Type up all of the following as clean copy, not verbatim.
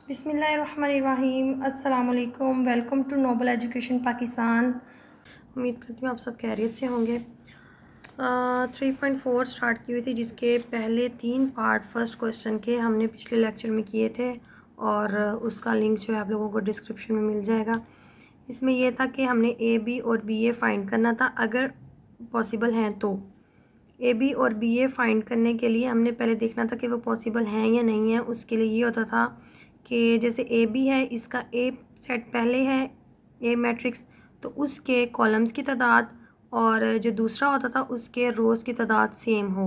बिस्मिल्लाहिर्रहमानिर्रहीम। अस्सलाम वालेकुम। Welcome to noble education Pakistan. उम्मीद करती हूँ आप सब खैरियत से होंगे। 3.4 स्टार्ट की हुई थी, जिसके पहले 3 पार्ट फर्स्ट क्वेश्चन के हमने पिछले लेक्चर में किए थे और उसका लिंक जो है आप लोगों को डिस्क्रिप्शन में मिल जाएगा। इसमें यह था कि हमने ए बी और बी ए फाइंड करना था, अगर पॉसिबल हैं तो। ए बी और बी ए फाइंड करने के लिए हमने पहले देखना था कि वो पॉसिबल हैं या नहीं है। उसके लिए ये होता था कि जैसे ए बी है, इसका ए सेट पहले है ए मैट्रिक्स, तो उसके कॉलम्स की तादाद और जो दूसरा होता था उसके रोज़ की तादाद सेम हो।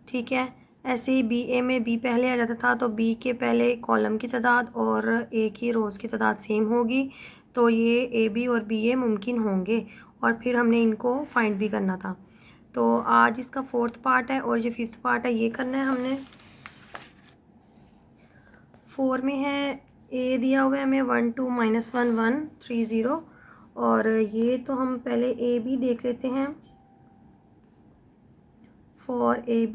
ठीक है, ऐसे ही बी ए में बी पहले आ जाता था, तो बी के पहले कॉलम की तादाद और ए की रोज़ की तादाद सेम होगी, तो ये ए बी और बी ए मुमकिन होंगे और फिर हमने इनको फाइंड भी करना था। तो आज इसका 4th पार्ट है और ये 5th पार्ट है, ये करना है हमने। 4 में है ए दिया हुआ है हमें 1 2 -1 1 3 0, और ये तो हम पहले ए बी देख लेते हैं। फॉर ए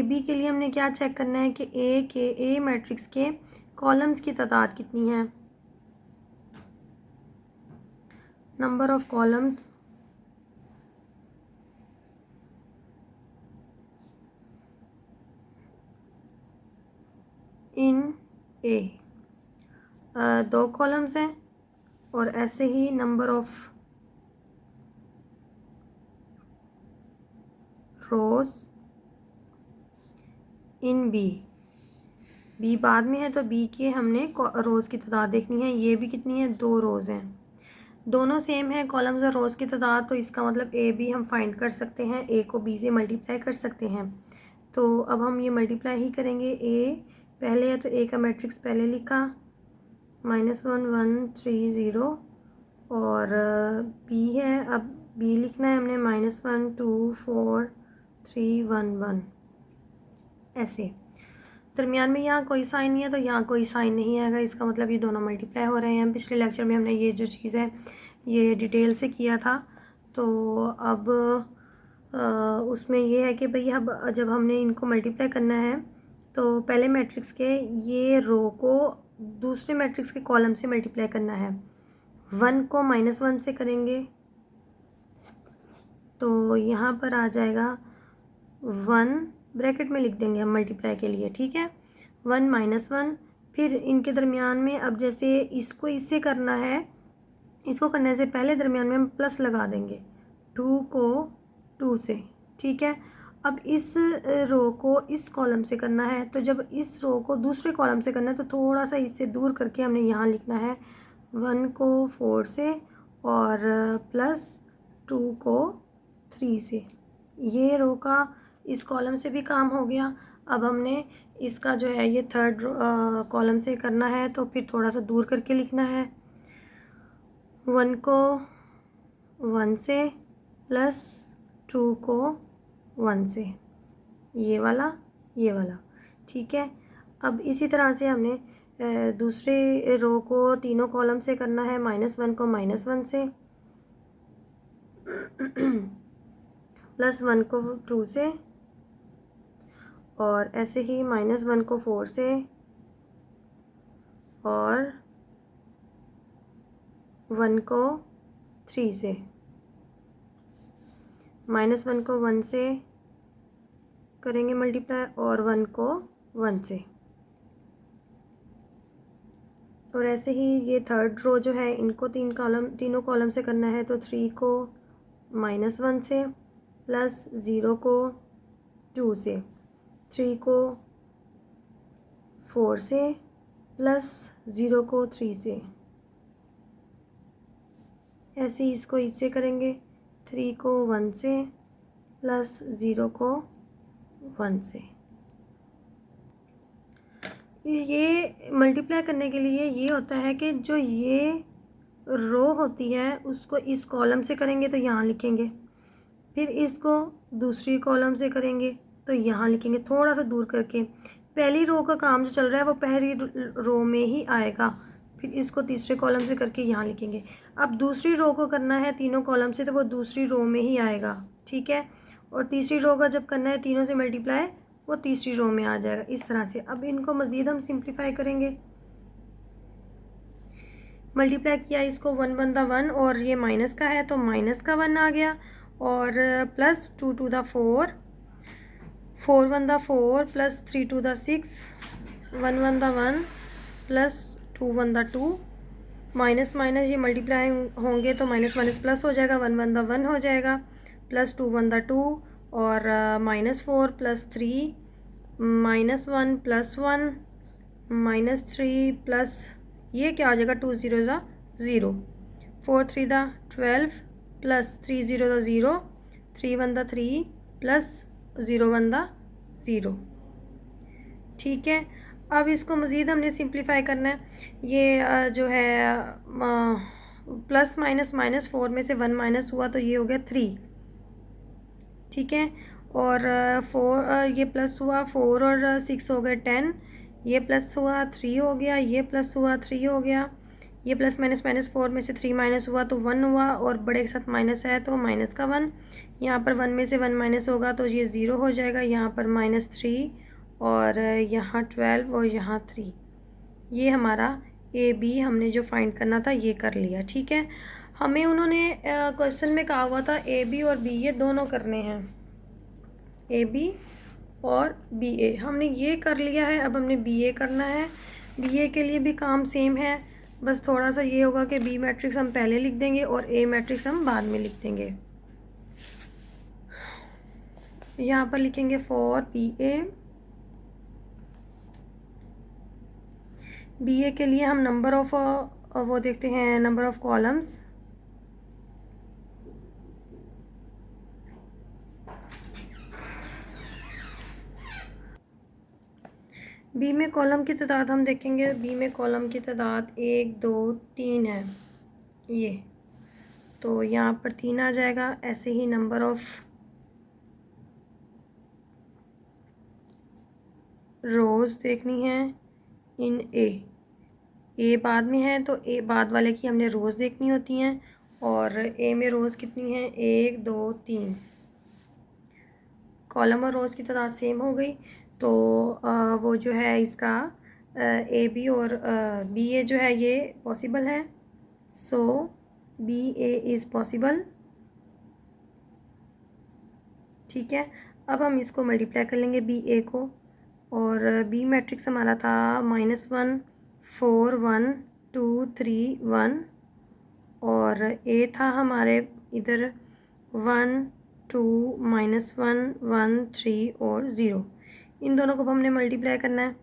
बी के लिए हमने क्या चेक करना है कि ए मैट्रिक्स के कॉलम्स की तादाद कितनी है। Number of columns in A, 2 columns हैं, और ऐसे ही number of rows in B बाद में है, तो बी के हमने रोज़ की तादाद देखनी है। ये भी कितनी है, 2 रोज़ हैं, दोनों सेम है कॉलम्स और रोज़ की तादाद, तो इसका मतलब ए बी हम फाइंड कर सकते हैं, ए को बी से मल्टीप्लाई कर सकते हैं। तो अब हम ये मल्टीप्लाई ही करेंगे। ए पहले है तो ए का मैट्रिक्स पहले लिखा -1 1 3 0, और बी है, अब बी लिखना है हमने -1 2 4 3 1 1। ऐसे दरमियान में यहाँ कोई साइन नहीं है, तो यहाँ कोई साइन नहीं आएगा, इसका मतलब ये दोनों मल्टीप्लाई हो रहे हैं। पिछले लेक्चर में हमने ये जो चीज़ है ये डिटेल से किया था। तो अब उसमें ये है कि भाई अब जब हमने इनको मल्टीप्लाई करना है, तो पहले मैट्रिक्स के ये रो को दूसरे मैट्रिक्स के कॉलम से मल्टीप्लाई करना है। 1 को -1 से करेंगे तो यहाँ पर आ जाएगा 1, ब्रैकेट में लिख देंगे हम मल्टीप्लाई के लिए। ठीक है, 1 -1, फिर इनके दरमियान में अब जैसे इसको इससे करना है, इसको करने से पहले दरमियान में हम प्लस लगा देंगे 2 को 2 से। ठीक है, अब इस रो को इस कॉलम से करना है, तो जब इस रो को दूसरे कॉलम से करना है तो थोड़ा सा इससे दूर करके हमने यहाँ लिखना है 1 को 4 से और +2 को 3 से। ये रो का इस कॉलम से भी काम हो गया। अब हमने इसका जो है ये थर्ड कॉलम से करना है, तो फिर थोड़ा सा दूर करके लिखना है 1 को 1 से +2 को 1 से, ये वाला ये वाला। ठीक है, अब इसी तरह से हमने दूसरे रो को तीनों कॉलम से करना है, -1 को -1 से, +1 को 2 से, और ऐसे ही -1 को 4 से, और 1 को 3 से। -1 को 1 से करेंगे मल्टीप्लाई और 1 को 1 से, और ऐसे ही ये थर्ड रो जो है इनको तीनों कॉलम से करना है, तो 3 को -1 से, +0 को 2 से, 3 को 4 से, +0 को 3 से। ऐसे ही इसको इससे करेंगे 3 को 1 से, +0 को 1 से। ये मल्टीप्लाई करने के लिए ये होता है कि जो ये रो होती है उसको इस कॉलम से करेंगे तो यहाँ लिखेंगे, फिर इसको दूसरी कॉलम से करेंगे तो यहाँ लिखेंगे, थोड़ा सा दूर करके। पहली रो का काम जो चल रहा है वो पहली रो में ही आएगा, फिर इसको तीसरे कॉलम से करके यहाँ लिखेंगे। अब दूसरी रो को करना है तीनों कॉलम से, तो वो दूसरी रो में ही आएगा। ठीक है, और तीसरी रो का जब करना है तीनों से मल्टीप्लाई वो तीसरी रो में आ जाएगा इस तरह से। अब इनको मज़ीद हम सिंप्लीफाई करेंगे। मल्टीप्लाई किया इसको, 1 1 दा 1 और ये माइनस का है तो माइनस का 1 आ गया, और प्लस 2 2 दा 4, 4 1 दा 4 प्लस 3 2 दा 6, 1 1 दा 1 प्लस 2 1 दा 2, माइनस माइनस ये मल्टीप्लाई होंगे तो माइनस माइनस प्लस हो जाएगा, 1 1 दा 1 हो जाएगा, प्लस 2 1 दा 2 और minus 4 plus 3, minus 1 plus 1, minus 3 plus ये क्या हो जाएगा, 2 0 ज़ा 0, 4 3 दा 12 प्लस 3 0 दा 0, 3 1 दा 3 प्लस 0 1 दा 0। ठीक है, अब इसको मज़ीद हमने सिंप्लीफाई करना है। ये जो है प्लस माइनस माइनस 4 में से 1 माइनस हुआ तो ये हो गया 3। ठीक है, और 4 ये प्लस हुआ, 4 और 6 हो गए 10, ये प्लस हुआ 3 हो गया, ये प्लस हुआ 3 हो गया, ये प्लस माइनस माइनस 4 में से 3 माइनस हुआ तो 1 हुआ, और बड़े के साथ माइनस है तो माइनस का 1, यहाँ पर 1 में से 1 माइनस होगा तो ये 0 हो जाएगा, यहाँ पर -3 और यहाँ 12 और यहाँ 3। ये हमारा ए बी हमने जो फाइंड करना था ये कर लिया। ठीक है, हमें उन्होंने क्वेश्चन में कहा हुआ था ए बी और बी ए दोनों करने हैं, ए बी और बी ए, हमने ये कर लिया है। अब हमने बी ए करना है। बी ए के लिए भी काम सेम है, बस थोड़ा सा ये होगा कि बी मैट्रिक्स हम पहले लिख देंगे और ए मैट्रिक्स हम बाद में लिख देंगे। यहाँ पर लिखेंगे फॉर बी ए। बी ए के लिए हम नंबर ऑफ वो देखते हैं, नंबर ऑफ कॉलम्स। बी में कॉलम की तादाद हम देखेंगे। बी में कॉलम की तादाद 1 2 3 है ये, तो यहाँ पर 3 आ जाएगा। ऐसे ही नंबर ऑफ रोज़ देखनी है इन ए बाद में है तो ए बाद वाले की हमने रोज़ देखनी होती हैं, और ए में रोज़ कितनी है, 1 2 3। कॉलम और रोज़ की तादाद सेम हो गई तो वो जो है इसका ए बी और बी ए जो है ये पॉसिबल है। सो बी ए इज़ पॉसिबल। ठीक है, अब हम इसको मल्टीप्लाई कर लेंगे बी ए को, और बी मैट्रिक्स हमारा था -1 4 1 2 3 1, और ए था हमारे इधर 1 2 -1 1 3 और 0। इन दोनों को हमने मल्टीप्लाई करना है,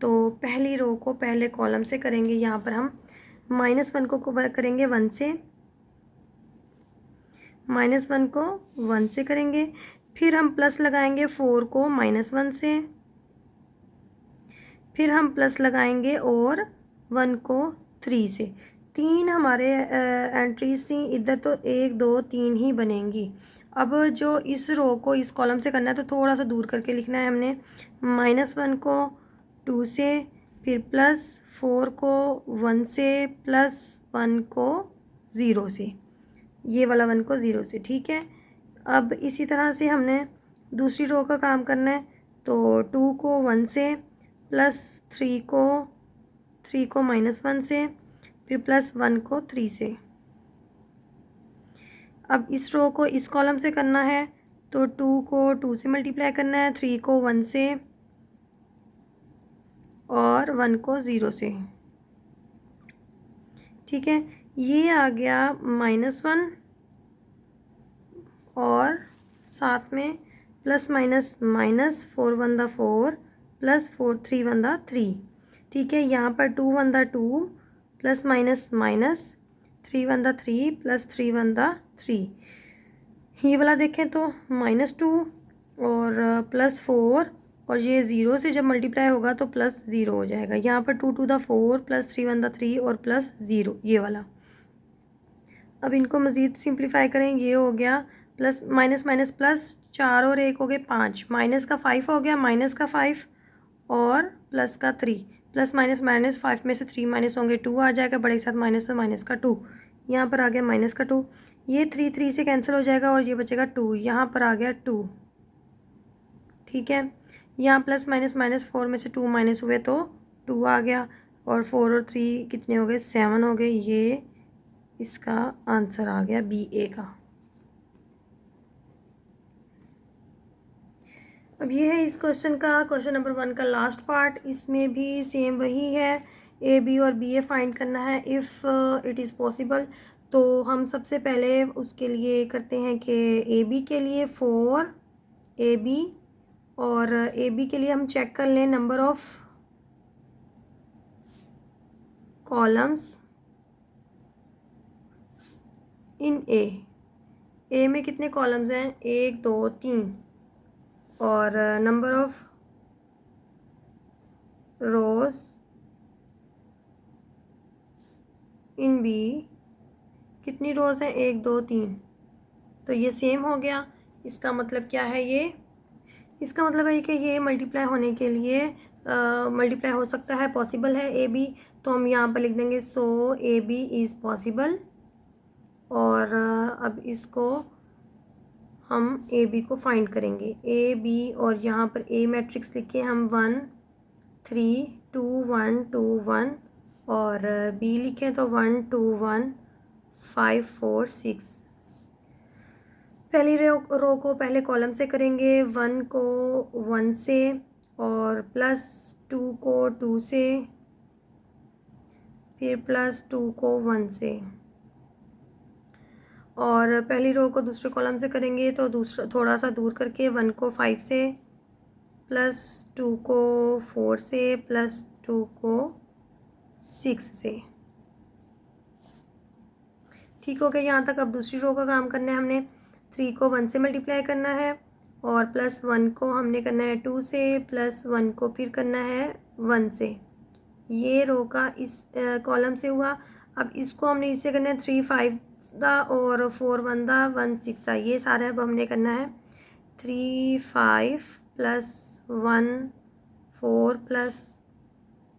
तो पहली रो को पहले कॉलम से करेंगे। यहाँ पर हम -1 को करेंगे 1 से, -1 को 1 से करेंगे, फिर हम प्लस लगाएंगे 4 को -1 से, फिर हम प्लस लगाएंगे और 1 को 3 से। 3 हमारे एंट्रीज थी इधर, तो 1 2 3 ही बनेंगी। अब जो इस रो को इस कॉलम से करना है तो थोड़ा सा दूर करके लिखना है हमने। -1 को 2 से, फिर +4 को 1 से, +1 को 0 से, ये वाला 1 को 0 से। ठीक है, अब इसी तरह से हमने दूसरी रो का काम करना है, तो 2 को 1 से, +3 को -1 से, फिर +1 को 3 से। अब इस रो को इस कॉलम से करना है तो 2 को 2 से मल्टीप्लाई करना है, 3 को 1 से और 1 को 0 से। ठीक है, ये आ गया -1 और साथ में प्लस माइनस माइनस 4 1 दा 4 +4 3 1 दा 3। ठीक है, यहाँ पर 2 1 दा 2 प्लस माइनस माइनस 3 1 दा 3 +3 1 दा 3। ये वाला देखें तो -2 और +4, और ये 0 से जब मल्टीप्लाई होगा तो +0 हो जाएगा। यहाँ पर 2 2 दा 4 +3 1 दा 3 और +0 ये वाला। अब इनको मज़ीद सिंप्लीफाई करें, ये हो गया प्लस माइनस माइनस प्लस 4 और 1 हो गए 5, माइनस का 5 हो गया, माइनस का 5 और प्लस का 3, प्लस माइनस माइनस 5 में से 3 माइनस होंगे 2 आ जाएगा, बड़े के साथ माइनस और माइनस का 2, यहाँ पर आ गया माइनस का 2, ये 3 3 से कैंसिल हो जाएगा और ये बचेगा 2, यहाँ पर आ गया 2। ठीक है, यहाँ प्लस माइनस माइनस 4 में से 2 माइनस हुए तो 2 आ गया, और 4 और 3 कितने हो गए, 7 हो गए। ये इसका आंसर आ गया BA का। अब ये है इस क्वेश्चन का, क्वेश्चन नंबर 1 का लास्ट पार्ट। इसमें भी सेम वही है, AB और BA फाइंड करना है इफ़ इट इज़ पॉसिबल। तो हम सबसे पहले उसके लिए करते हैं कि AB के लिए 4 AB, और AB के लिए हम चेक कर लें number of columns in A में कितने कॉलम्स हैं, 1 2 3, और number of rows in B कितनी रोज हैं, 1 2 3। तो ये सेम हो गया। इसका मतलब क्या है, ये इसका मतलब है कि ये मल्टीप्लाई होने के लिए मल्टीप्लाई हो सकता है, पॉसिबल है AB। तो हम यहाँ पर लिख देंगे सो AB इज़ पॉसिबल। और अब इसको हम AB को फाइंड करेंगे, AB, और यहाँ पर A मैट्रिक्स लिखे हम 1 3 2 1 2 1, और B लिखें तो 1 2 1 5 4 6। पहली रो को पहले कॉलम से करेंगे, 1 को 1 से, और प्लस 2 को 2 से, फिर प्लस 2 को 1 से। और पहली रो को दूसरे कॉलम से करेंगे तो दूसरा थोड़ा सा दूर करके 1 को 5 से, प्लस 2 को 4 से, प्लस 2 को 6 से। ठीक हो गया यहाँ तक। अब दूसरी रो का काम करना है हमने। 3 को 1 से मल्टीप्लाई करना है, और प्लस 1 को हमने करना है 2 से, प्लस 1 को फिर करना है 1 से। ये रो का इस कॉलम से हुआ। अब इसको हमने इससे करना है 3 5 दा, और 4 1 दा, 1 6 दा। ये सारा अब हमने करना है 3 5 प्लस 1 4 प्लस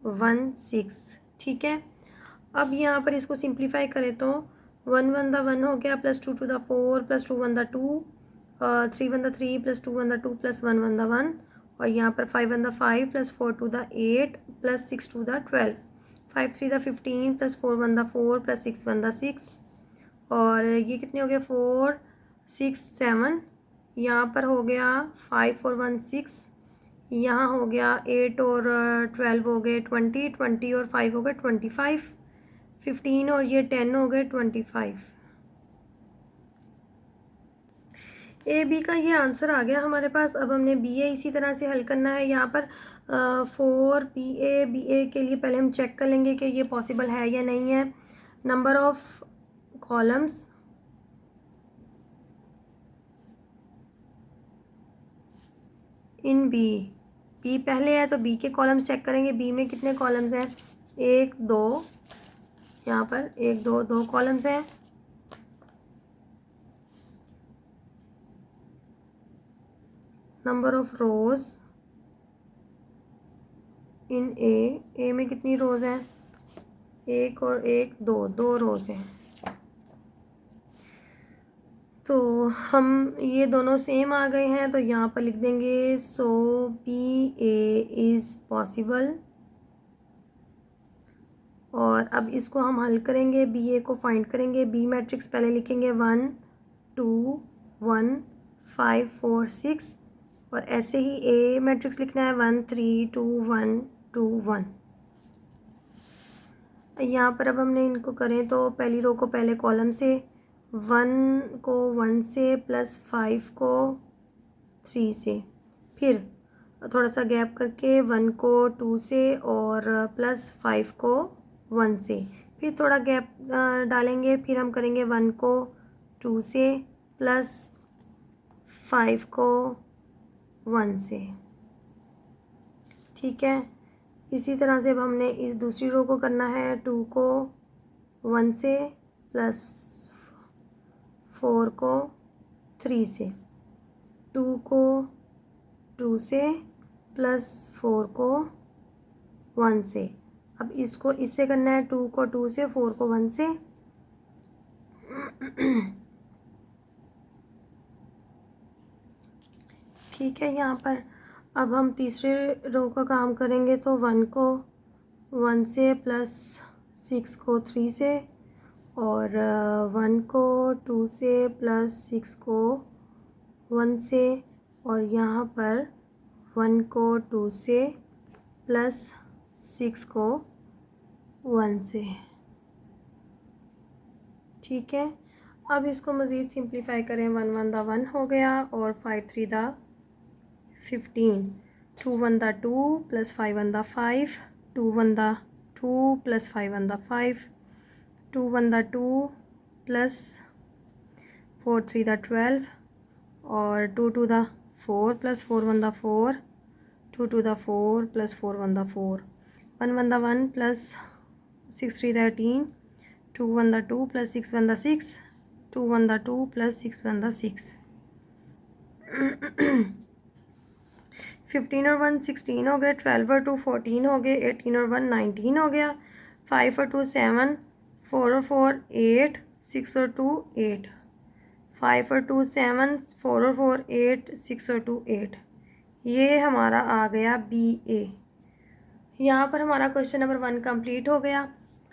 1 6। ठीक है। अब यहाँ पर इसको सिंप्लीफाई करें तो 1 1 दा 1 हो गया, प्लस 2 2 दा 4, प्लस 2 1 दा 2, 3 1 दा 3, प्लस 2 1 दा 2, प्लस 1 1 दा 1, और यहाँ पर 5 1 दा 5, प्लस 4 2 दा 8, प्लस 6 2 दा 12, 5 3 दा 15, प्लस 4 1 दा 4, प्लस 6 1 दा 6, और ये कितने हो गए 4 6 7। यहाँ पर हो गया 5 और 1 6, यहाँ हो गया 8 और 12 हो गए 20, 20 और 5 हो गए 25, 15 और ये 10 हो गए 25। AB का ये आंसर आ गया हमारे पास। अब हमने BA इसी तरह से हल करना है। यहाँ पर 4 BA के लिए पहले हम चेक कर लेंगे कि ये पॉसिबल है या नहीं है। Number of columns in B पहले है तो B के कॉलम्स चेक करेंगे। B में कितने कॉलम्स हैं, 1 2, यहाँ पर 1 2 2 कॉलम्स हैं। Number of rows in A में कितनी रोज हैं, 1 और 1 2 2 रोज हैं। तो हम ये दोनों सेम आ गए हैं, तो यहाँ पर लिख देंगे सो BA इज़ पॉसिबल। और अब इसको हम हल करेंगे, BA को फाइंड करेंगे। B मैट्रिक्स पहले लिखेंगे 1 2 1 5 4 6, और ऐसे ही A मैट्रिक्स लिखना है 1 3 2 1 2 1। यहाँ पर अब हमने इनको करें तो पहली रो को पहले कॉलम से, 1 को 1 से, प्लस 5 को 3 से, फिर थोड़ा सा गैप करके 1 को 2 से, और प्लस 5 को 1 से, फिर थोड़ा गैप डालेंगे, फिर हम करेंगे 1 को 2 से, प्लस 5 को 1 से। ठीक है। इसी तरह से अब हमने इस दूसरी रो को करना है, 2 को 1 से, प्लस 4 को 3 से, 2 को 2 से, प्लस 4 को 1 से। अब इसको इससे करना है, 2 को 2 से, 4 को 1 से। ठीक है। यहाँ पर अब हम तीसरे रो का काम करेंगे, तो 1 को 1 से प्लस 6 को 3 से, और 1 को 2 से प्लस 6 को 1 से, और यहाँ पर 1 को 2 से प्लस 6 को 1 से। ठीक है, अब इसको मज़ीद सिंप्लीफाई करें। 1 1 दा 1 हो गया, और 5 3 दा 15, 2 1 दा 2 प्लस 5 1 दा 5, 2 1 दा 2 प्लस 5 1 दा 5, 2 1 दा 2 प्लस 4 3 दा 12, और 2 2 दा 4 प्लस 4 1 दा 4, 2 2 दा 4 प्लस 4 1 दा 4, 1 1 दा 1 प्लस 6 3 दा 18, 2 1 दा 2 प्लस 6 1 दा 6, 2 1 दा 2 प्लस 6 1 दा 6। 15 और 1 16 हो गए, 12 और 2 14 हो गए, 18 और 1 19 हो गया, 5 और 2 7, 4 और 4 8, 6 और 2 8, 5 और 2 7, 4 और 4 8, 6 और 2 8। ये हमारा आ गया BA। यहाँ पर हमारा क्वेश्चन नंबर 1 कंप्लीट हो गया,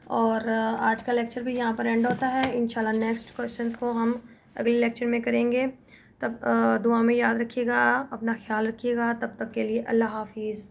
और आज का लेक्चर भी यहाँ पर एंड होता है। इंशाल्लाह नेक्स्ट क्वेश्चंस को हम अगले लेक्चर में करेंगे। तब दुआ में याद रखिएगा, अपना ख्याल रखिएगा। तब तक के लिए अल्लाह हाफिज़।